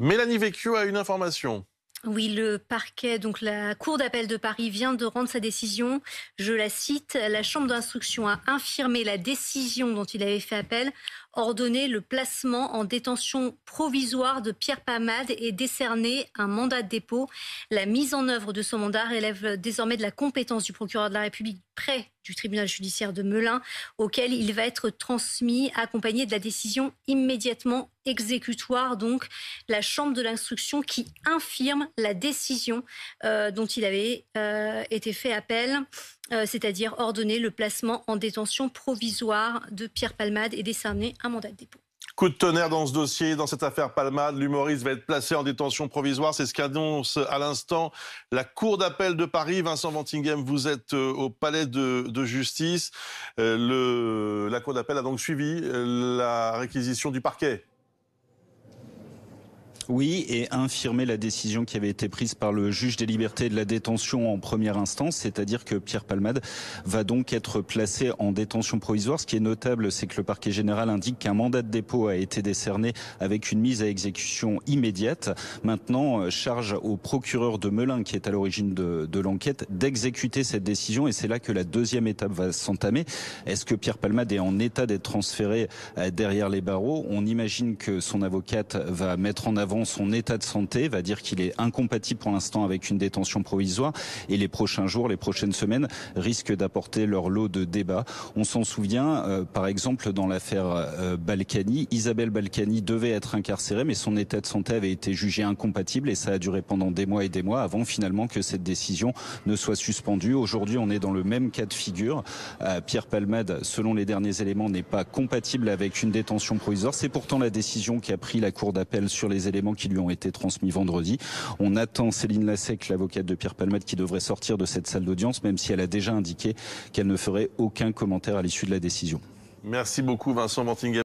Mélanie Vecchio a une information. Oui, le parquet, donc la Cour d'appel de Paris vient de rendre sa décision. Je la cite, la Chambre d'instruction a infirmé la décision dont il avait fait appel, ordonné le placement en détention provisoire de Pierre Palmade et décerné un mandat de dépôt. La mise en œuvre de ce mandat relève désormais de la compétence du procureur de la République près du tribunal judiciaire de Melun, auquel il va être transmis, accompagné de la décision immédiatement exécutoire. Donc, la Chambre de l'instruction qui infirme la décision dont il avait été fait appel, c'est-à-dire ordonner le placement en détention provisoire de Pierre Palmade et décerner un mandat de dépôt. Coup de tonnerre dans ce dossier, dans cette affaire Palmade. L'humoriste va être placé en détention provisoire. C'est ce qu'annonce à l'instant la Cour d'appel de Paris. Vincent Vantinghem, vous êtes au palais de justice. La Cour d'appel a donc suivi la réquisition du parquet. Oui, et infirmer la décision qui avait été prise par le juge des libertés et de la détention en première instance, c'est-à-dire que Pierre Palmade va donc être placé en détention provisoire. Ce qui est notable, c'est que le parquet général indique qu'un mandat de dépôt a été décerné avec une mise à exécution immédiate. Maintenant, charge au procureur de Melun, qui est à l'origine de l'enquête, d'exécuter cette décision, et c'est là que la deuxième étape va s'entamer. Est-ce que Pierre Palmade est en état d'être transféré derrière les barreaux? On imagine que son avocate va mettre en avant son état de santé, va dire qu'il est incompatible pour l'instant avec une détention provisoire, et les prochains jours, les prochaines semaines risquent d'apporter leur lot de débats. On s'en souvient, par exemple, dans l'affaire Balkany, Isabelle Balkany devait être incarcérée, mais son état de santé avait été jugé incompatible, et ça a duré pendant des mois et des mois avant finalement que cette décision ne soit suspendue. Aujourd'hui, on est dans le même cas de figure. Pierre Palmade, selon les derniers éléments, n'est pas compatible avec une détention provisoire. C'est pourtant la décision qu'a pris la Cour d'appel sur les éléments qui lui ont été transmis vendredi. On attend Céline Lassec, l'avocate de Pierre Palmade, qui devrait sortir de cette salle d'audience, même si elle a déjà indiqué qu'elle ne ferait aucun commentaire à l'issue de la décision. Merci beaucoup Vincent Vantinghem.